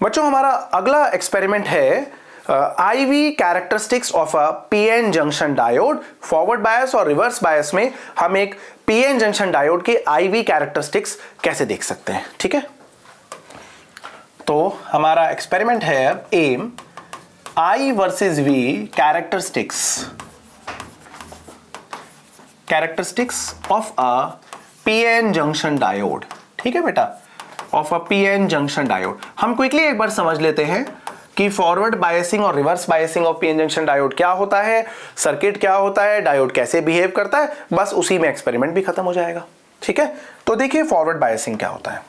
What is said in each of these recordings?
बच्चों हमारा अगला एक्सपेरिमेंट है IV characteristics of a PN junction diode. Forward bias और रिवर्स बायस में हम एक पीएन जंक्शन डायोड के आईवी कैरेक्टरिस्टिक्स कैसे देख सकते हैं। ठीक है, तो हमारा एक्सपेरिमेंट है अब M I versus V characteristics of a PN junction diode. ठीक है बेटा, of a PN junction diode. हम क्विकली एक बार समझ लेते हैं कि फॉरवर्ड बायसिंग और reverse biasing of PN junction diode क्या होता है, सर्किट क्या होता है, डायोड कैसे बिहेव करता है, बस उसी में एक्सपेरिमेंट भी खत्म हो जाएगा। ठीक है, तो देखिए फॉरवर्ड बायसिंग क्या होता है।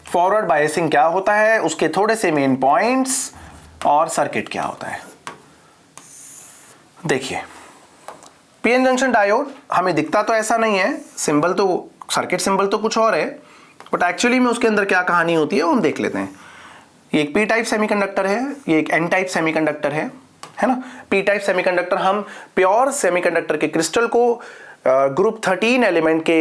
फॉरवर्ड बायसिंग क्या होता है, उसके थोड़े से मेन पॉइंट्स और सर्किट क्या होता है। देखिए पीएन जंक्शन डायोड हमें दिखता तो ऐसा नहीं है, सिंबल तो सर्किट सिंबल तो कुछ और है, बट एक्चुअली में उसके अंदर क्या कहानी होती है वो हम देख लेते हैं। ये एक पी टाइप सेमीकंडक्टर है, ये एक एन टाइप सेमीकंडक्टर है ना। पी टाइप सेमीकंडक्टर हम प्योर सेमीकंडक्टर के क्रिस्टल को ग्रुप 13 एलिमेंट के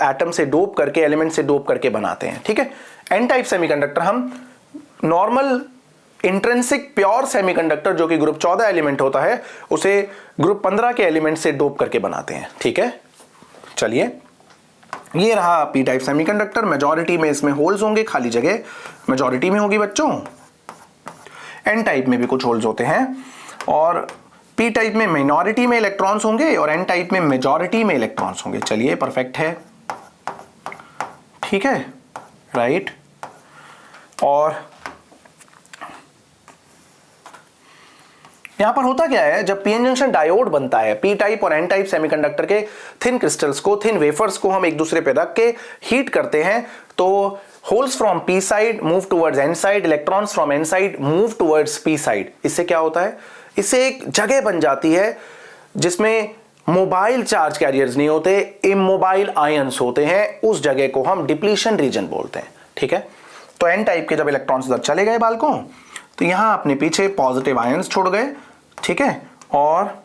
एटम से डोप करके, एलिमेंट से डोप करके बनाते हैं। ठीक है, एन टाइप सेमीकंडक्टर हम नॉर्मल इंट्रिंसिक प्योर सेमीकंडक्टर जो कि ग्रुप 14 एलिमेंट होता है उसे ग्रुप 15 के एलिमेंट से डोप करके बनाते हैं। ठीक है, चलिए ये रहा पी टाइप सेमीकंडक्टर। मेजॉरिटी में इसमें होल्स होंगे, खाली जगह मेजॉरिटी में होगी बच्चों। एन टाइप में भी कुछ होल्स होते हैं और पी टाइप में माइनॉरिटी में इलेक्ट्रॉन्स होंगे और एन टाइप में मेजॉरिटी में इलेक्ट्रॉन्स होंगे। चलिए परफेक्ट है, ठीक है, राइट। और यहां पर होता क्या है, जब पीएन जंक्शन डायोड बनता है, पी टाइप और एन टाइप सेमीकंडक्टर के थिन क्रिस्टल्स को, थिन वेफर्स को हम एक दूसरे पे रख के हीट करते हैं, तो holes from P side move towards N side, electrons from N side move towards P side. इससे क्या होता है, इससे एक जगह बन जाती है जिसमें मोबाइल चार्ज कैरियर्स नहीं होते, इमोबाइल आयंस होते हैं। उस जगह को हम डिप्लीशन रीजन बोलते हैं। ठीक है, तो एन टाइप के जब इलेक्ट्रॉन्स इधर चले गए बालकों, तो यहां अपने पीछे पॉजिटिव आयंस छोड़ गए। ठीक है, और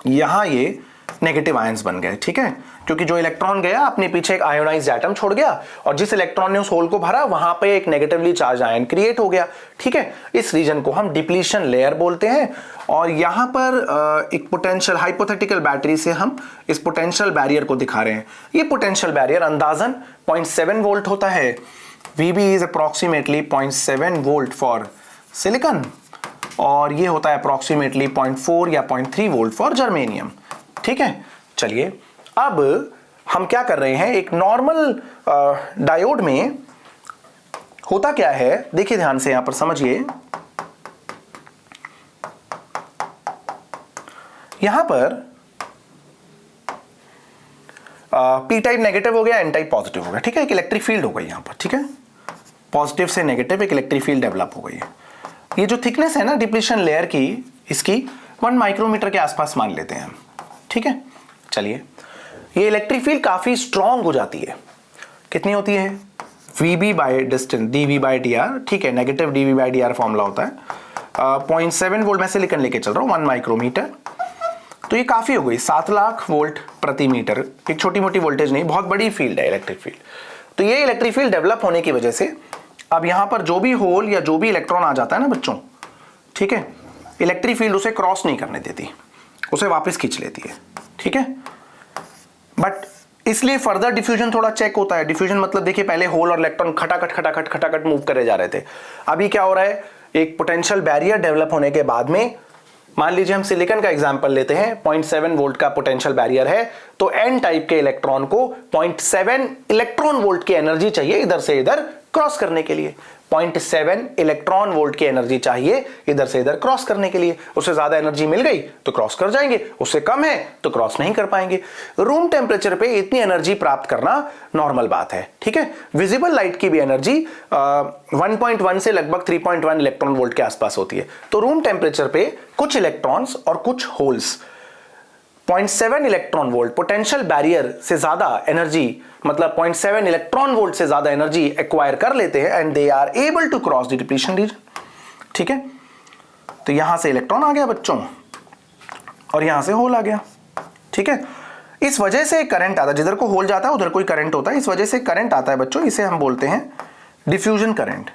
यहां ये नेगेटिव आयंस बन गए। ठीक है, क्योंकि जो इलेक्ट्रॉन गया अपने पीछे एक आयोनाइज्ड एटम छोड़ गया और जिस इलेक्ट्रॉन ने उस होल को भरा वहां पे एक नेगेटिवली चार्ज आयन क्रिएट हो गया। ठीक है, इस रीजन को हम डिप्लीशन लेयर बोलते हैं। और यहां पर एक पोटेंशियल हाइपोथेटिकल बैटरी से हम इस पोटेंशियल बैरियर को दिखा रहे हैं। ये पोटेंशियल बैरियर अंदाजन 0.7 वोल्ट होता है। VB is approximately 0.7 volt for silicon और ये होता है अप्रोक्सीमेटली 0.4 या 0.3 वोल्ट फॉर जर्मेनियम। ठीक है, चलिए अब हम क्या कर रहे हैं, एक नॉर्मल डायोड में होता क्या है, देखिए ध्यान से यहां पर समझिए। यहां पर पी टाइप नेगेटिव हो गया, एन टाइप पॉजिटिव हो गया। ठीक है, एक इलेक्ट्रिक फील्ड हो गई यहां पर। ठीक है, पॉजिटिव से नेगेटिव एक इलेक्ट्रिक फील्ड डेवलप हो गई है। ये जो थिकनेस है ना डिप्लीशन लेयर की, इसकी 1 माइक्रोमीटर के आसपास मान लेते हैं हम। ठीक है, चलिए ये इलेक्ट्रिक फील्ड काफी स्ट्रांग हो जाती है। कितनी होती है, VB by distance dV by dr। ठीक है, negative dV by dr formula होता है। 0.7 वोल्ट मैं सिलिकॉन लेके चल रहा हूं, 1 माइक्रोमीटर। तो ये काफी हो गई, 7 लाख वोल्ट प्रति मीटर। एक छोटी मोटी वोल्टेज नहीं, बहुत बड़ी फील्ड है इलेक्ट्रिक फील्ड। तो ये इलेक्ट्रिक फील्ड डेवलप होने की वजह से अब यहां पर जो भी होल या जो भी इलेक्ट्रॉन आ जाता है ना बच्चों, ठीक है, इलेक्ट्रिक फील्ड उसे क्रॉस नहीं करने देती, उसे वापस खींच लेती है। ठीक है, बट इसलिए फर्दर डिफ्यूजन थोड़ा चेक होता है। डिफ्यूजन मतलब देखिए पहले होल और इलेक्ट्रॉन खटाखट मूव करे जा रहे थे। अभी क्या हो रहा है, एक पोटेंशियल बैरियर डेवलप होने के बाद में, मान लीजिए हम सिलिकॉन का एग्जांपल लेते हैं, 0.7 वोल्ट का पोटेंशियल बैरियर है, तो एन टाइप के इलेक्ट्रॉन को 0.7 इलेक्ट्रॉन वोल्ट की एनर्जी चाहिए इधर से इधर क्रॉस करने के लिए। 0.7 इलेक्ट्रॉन वोल्ट की एनर्जी चाहिए इधर से इधर क्रॉस करने के लिए। उससे ज्यादा एनर्जी मिल गई तो क्रॉस कर जाएंगे, उससे कम है तो क्रॉस नहीं कर पाएंगे। रूम टेम्परेचर पे इतनी एनर्जी प्राप्त करना नॉर्मल बात है। ठीक है, विजिबल लाइट की भी एनर्जी 1.1 से लगभग 3.1 इलेक्ट्रॉन वोल्ट के आसपास होती है। तो रूम टेम्परेचर पे कुछ इलेक्ट्रॉन्स और कुछ holes 0.7 electron volt potential barrier से ज्यादा एनर्जी, मतलब 0.7 इलेक्ट्रॉन वोल्ट से ज्यादा एनर्जी एक्वायर कर लेते हैं and they are able to cross the depletion region. ठीक है, तो यहां से इलेक्ट्रॉन आ गया बच्चों और यहां से होल आ गया। ठीक है, इस वजह से करंट आता है, जिधर को होल जाता है उधर कोई करंट होता है, इस वजह से करंट आता है बच्चों, इसे हम बोलते हैं डिफ्यूजन करंट,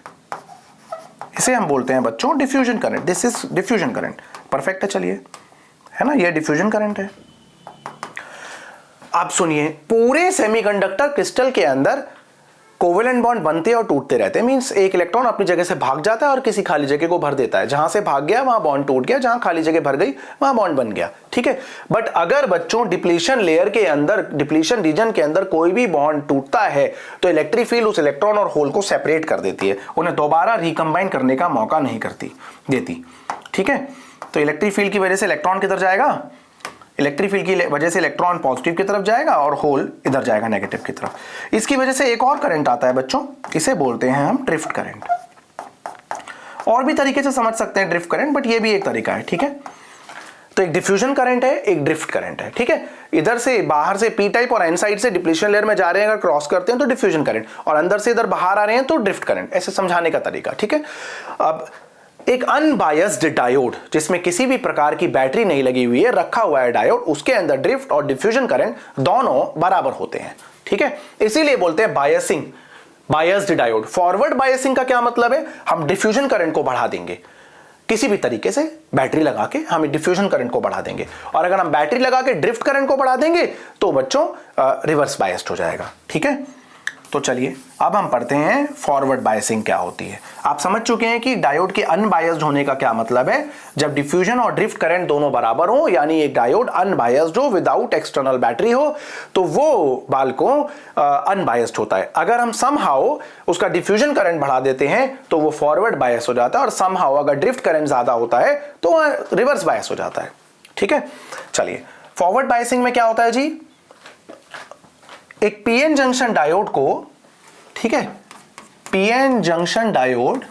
इसे हम बोलते हैं बच्चों diffusion current. This is diffusion current. Perfect है, चलिए, है ना, ये डिफ्यूजन करंट है। आप सुनिए, पूरे सेमीकंडक्टर क्रिस्टल के अंदर कोवेलेंट बॉन्ड बनते और टूटते रहते हैं। मींस एक इलेक्ट्रॉन अपनी जगह से भाग जाता है और किसी खाली जगह को भर देता है। जहां से भाग गया वहां बॉन्ड टूट गया, जहां खाली जगह भर गई वहां बॉन्ड बन गया, ठीक है। बट अगर बच्चों डिप्लीशन लेयर के अंदर, डिप्लीशन रीजन के अंदर कोई भी बॉन्ड टूटता है तो इलेक्ट्रिक फील्ड उस इलेक्ट्रॉन और होल को सेपरेट कर देती है, उन्हें दोबारा रिकंबाइन करने का मौका नहीं देती, ठीक है। तो इलेक्ट्रिक फील्ड की वजह से इलेक्ट्रॉन किधर जाएगा, इलेक्ट्रिक फील्ड की वजह से इलेक्ट्रॉन पॉजिटिव की तरफ जाएगा और होल इधर जाएगा नेगेटिव की तरफ। इसकी वजह से एक और करंट आता है बच्चों, इसे बोलते हैं हम ड्रिफ्ट करंट। और भी तरीके से समझ सकते हैं ड्रिफ्ट करंट, बट ये भी एक तरीका है, ठीक है। तो एक डिफ्यूजन करंट है, एक ड्रिफ्ट करंट है, ठीक है। इधर से बाहर से पी टाइप और एन साइड से डिप्लीशन लेयर में जा रहे हैं, अगर क्रॉस करते हैं तो डिफ्यूजन करंट, और अंदर से इधर बाहर आ रहे हैं तो ड्रिफ्ट करंट। ऐसे समझाने का तरीका, ठीक है। अब एक अनबायस्ड डायोड जिसमें किसी भी प्रकार की बैटरी नहीं लगी हुई है, रखा हुआ है डायोड, उसके अंदर ड्रिफ्ट और डिफ्यूजन करंट दोनों बराबर होते हैं, ठीक है। इसीलिए बोलते हैं biasing, biased diode. Forward biasing का क्या मतलब है, हम डिफ्यूजन करंट को बढ़ा देंगे किसी भी तरीके से, बैटरी लगा के हम डिफ्यूजन करंट को बढ़ा देंगे, और अगर हम बैटरी लगा के ड्रिफ्ट करंट को बढ़ा देंगे तो बच्चों रिवर्स बायस्ड हो जाएगा, ठीक है। तो चलिए अब हम पढ़ते हैं फॉरवर्ड बायसिंग क्या होती है। आप समझ चुके हैं कि डायोड के अनबायस्ड होने का क्या मतलब है। जब डिफ्यूजन और ड्रिफ्ट करंट दोनों बराबर हो, यानी एक डायोड अनबायस्ड हो, विदाउट एक्सटर्नल बैटरी हो, तो वो बालकों अनबायस्ड होता है। अगर हम समहाउ उसका डिफ्यूजन करंट बढ़ा देते हैं तो वो फॉरवर्ड बायस हो जाता है, और समहाउ अगर ड्रिफ्ट करंट ज्यादा होता है तो रिवर्स बायस हो जाता है, ठीक है। चलिए, फॉरवर्ड बायसिंग में क्या होता है जी, एक पीएन जंक्शन डायोड को, ठीक है, PN junction diode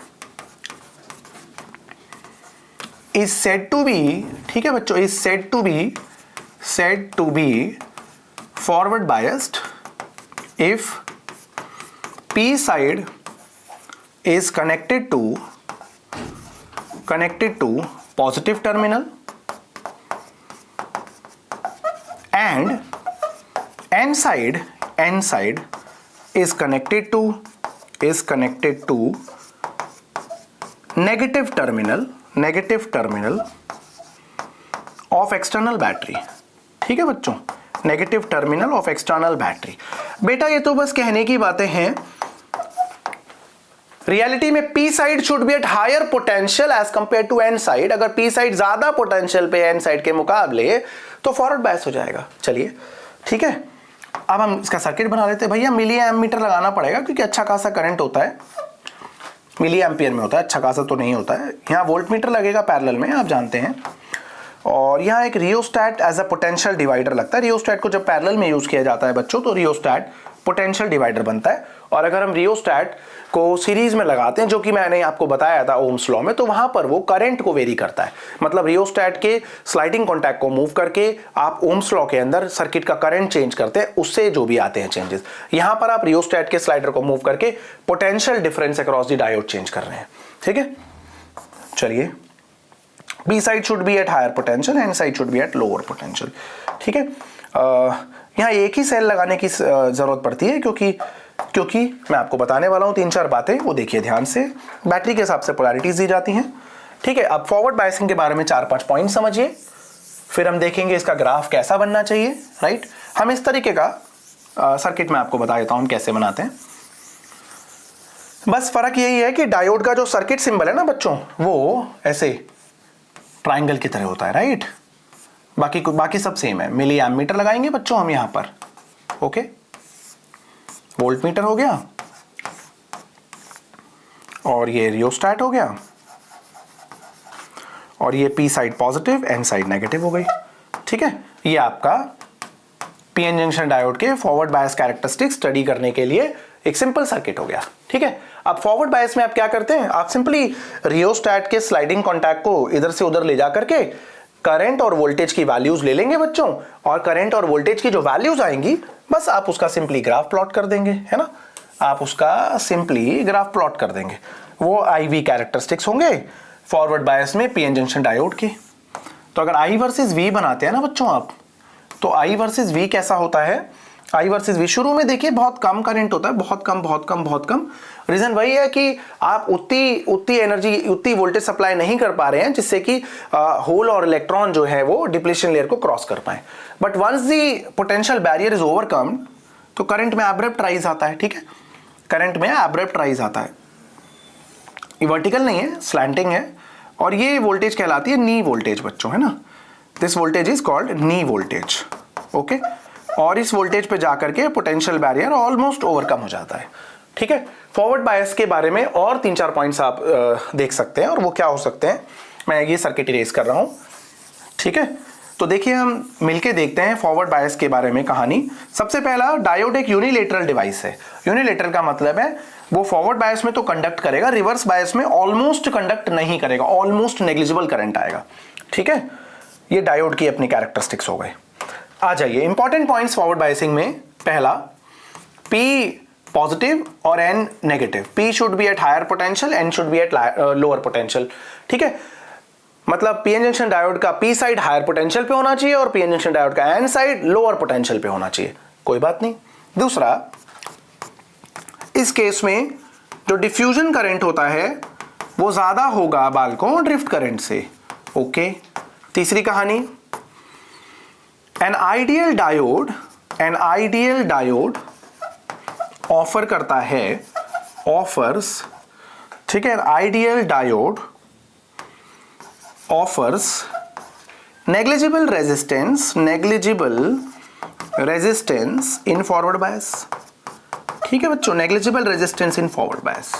is said to be, ठीक है बच्चों, is said to be forward biased if P side is connected to positive terminal and n side is connected to negative terminal of external battery, ठीक है बच्चों, negative terminal of external battery. बेटा ये तो बस कहने की बातें हैं, रियलिटी में P side should be at higher potential as compare to N side. अगर पी साइड ज्यादा पोटेंशियल पे एन साइड के मुकाबले तो फॉरवर्ड बायस हो जाएगा। चलिए, ठीक है, अब हम इसका सर्किट बना लेते हैं। भैया मिली एम्मीटर लगाना पड़ेगा क्योंकि अच्छा खासा करंट होता है, मिली एम्पियर में होता है, अच्छा खासा तो नहीं होता है। यहाँ वोल्ट मीटर लगेगा पैरेलल में, आप जानते हैं, और यहाँ एक rheostat as a potential divider लगता है। रियोस्टैट को जब पैरेलल में यूज किया जाता है बच्चों तो रियोस्टैट पोटेंशियल डिवाइडर बनता है। और अगर हम रियोस्टैट को सीरीज में लगाते हैं, जो कि मैंने आपको बताया था ओम्स लॉ में, तो वहां पर वो करंट को वेरी करता है। मतलब रियोस्टैट के स्लाइडिंग कॉन्टैक्ट को मूव करके आप ओम्स लॉ के अंदर सर्किट का करंट चेंज करते हैं, उससे जो भी आते हैं चेंजेस, यहां पर आप रियोस्टैट के स्लाइडर को मूव करके potential difference across the diode change कर रहे हैं, ठीक है। चलिए, B side should be at higher potential, N side should be at lower potential, ठीक है। यहाँ एक ही सेल लगाने की जरूरत पड़ती है क्योंकि मैं आपको बताने वाला हूँ 3-4 बातें, वो देखिए ध्यान से। बैटरी के हिसाब से पोलैरिटीज दी जाती हैं, ठीक है। अब फॉरवर्ड बायसिंग के बारे में 4-5 पॉइंट समझिए, फिर हम देखेंगे इसका ग्राफ कैसा बनना चाहिए, राइट। हम इस तरीके का सर्किट में आपको बता देता हूँ कैसे बनाते हैं। बस फर्क यही है कि डायोड का जो सर्किट सिंबल है ना बच्चों, वो ऐसे ट्राइंगल की तरह होता है, राइट। बाकी सब सेम है। मिली एम्मीटर लगाएंगे बच्चों हम यहां पर, ओके। वोल्ट मीटर हो गया, और ये रियोस्टैट हो गया, और ये P side positive, N side negative हो गई, ठीक है। ये आपका पीएन जंक्शन डायोड के फॉरवर्ड बायस कैरेक्टरिस्टिक्स स्टडी करने के लिए एक सिंपल सर्किट हो गया, ठीक है। अब फॉरवर्ड बायस में आप क्या करते हैं, आप सिंपली रियोस्टैट के स्लाइडिंग कॉन्टैक्ट को इधर से उधर ले जा करके करंट और वोल्टेज की वैल्यूज ले लेंगे बच्चों, और करंट और वोल्टेज की जो वैल्यूज आएंगी बस आप उसका सिंपली ग्राफ प्लॉट कर देंगे, है ना। आप उसका सिंपली ग्राफ प्लॉट कर देंगे, वो आईवी कैरेक्टरिस्टिक्स होंगे फॉरवर्ड बायस में पीएन जंक्शन डायोड की। तो अगर आई वर्सेस वी बनाते हैं ना बच्चों आप, तो आई वर्सेस वी कैसा होता है, आई वर्सेस वी शुरू में देखिए बहुत कम करंट होता है, बहुत कम, रीजन वही है कि आप उतनी एनर्जी, उतनी वोल्टेज सप्लाई नहीं कर पा रहे हैं जिससे कि होल और इलेक्ट्रॉन जो है वो डिप्लीशन लेयर को क्रॉस कर पाए। But once the potential barrier is overcome तो करंट में एब्रप्ट राइज आता है। ठीक है, करंट में एब्रप्ट राइज आता है। ये वर्टिकल नहीं है, स्लैंटिंग है, और ये वोल्टेज कहलाती है नी वोल्टेज बच्चों, है ना। This voltage is called knee voltage. Okay, और इस वोल्टेज पे जाकर के पोटेंशियल बैरियर ऑलमोस्ट ओवरकम हो जाता है। ठीक है, फॉरवर्ड बायस के बारे में और 3-4 पॉइंट्स आप देख सकते हैं, और वो क्या हो सकते हैं, मैं ये सर्किट इरेज कर रहा हूं। ठीक है, तो देखिए हम मिलके देखते हैं फॉरवर्ड बायस के बारे में कहानी। सबसे पहला, डायोड एक यूनिलेटरल डिवाइस है। यूनिलेटरल का मतलब है वो फॉरवर्ड बायस में तो कंडक्ट करेगा, रिवर्स बायस में ऑलमोस्ट कंडक्ट नहीं करेगा, ऑलमोस्ट नेग्लिजिबल करंट आएगा। ठीक है, ये डायोड की अपनी कैरेक्टरिस्टिक्स हो गए। आ जाइए इंपॉर्टेंट पॉइंट्स फॉरवर्ड बायसिंग में। पहला, P पॉजिटिव और N negative. P should be at higher potential, N should be at lower potential. ठीक है, मतलब पीएन जंक्शन डायोड का P साइड हायर पोटेंशियल पे होना चाहिए और पीएन जंक्शन डायोड का N साइड लोअर पोटेंशियल पे होना चाहिए, कोई बात नहीं। दूसरा, इस केस में जो डिफ्यूजन करंट होता है वो ज्यादा होगा बालकों ड्रिफ्ट करंट से। ओके, तीसरी कहानी, एन आइडियल डायोड ऑफर करता है, ऑफर्स, ठीक है, ideal diode offers negligible resistance in forward bias. ठीक है बच्चों, negligible resistance in forward bias.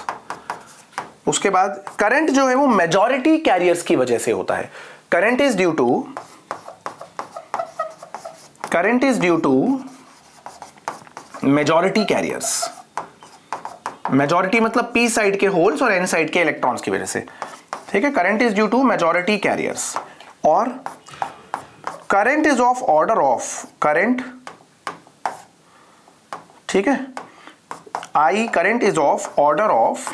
उसके बाद करंट जो है वो मेजॉरिटी कैरियर्स की वजह से होता है। Current is due to majority carriers. Majority मतलब P साइड के होल्स और N साइड के इलेक्ट्रॉन्स की वजह से। ठीक है, current is due to majority carriers. और current is of order of current, ठीक है, current is of order of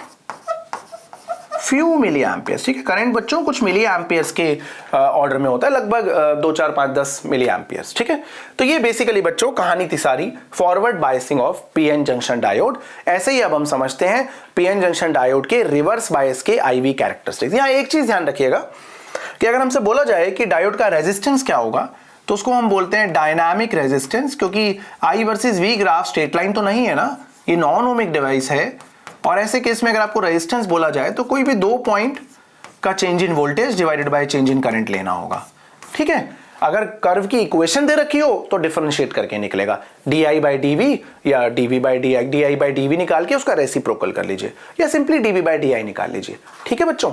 few milliamperes. ठीक है, करंट बच्चों कुछ मिली एम्पियर्स के ऑर्डर में होता है, लगभग 2, 4, 5, 10 मिली एम्पियर्स। ठीक है, तो ये बेसिकली बच्चों कहानी थी सारी forward biasing of PN junction diode. ऐसे ही अब हम समझते हैं पीएन जंक्शन डायोड के रिवर्स बायस के आईवी कैरेक्टरिस्टिक्स। यहां एक चीज ध्यान रखिएगा कि अगर हमसे बोला जाए कि डायोड का रेजिस्टेंस क्या होगा तो उसको हम बोलते हैं डायनामिक रेजिस्टेंस, क्योंकि I versus V graph straight line तो नहीं है ना, ये नॉन ओमिक डिवाइस है। और ऐसे केस में अगर आपको रेजिस्टेंस बोला जाए तो कोई भी 2 पॉइंट का change in voltage divided by change in current लेना होगा। ठीक है, अगर कर्व की इक्वेशन दे रखी हो तो डिफरेंशिएट करके निकलेगा, di/dv या dv/di, di/dv निकाल के उसका रेसिप्रोकल कर लीजिए या सिंपली dv/di निकाल लीजिए। ठीक है बच्चों,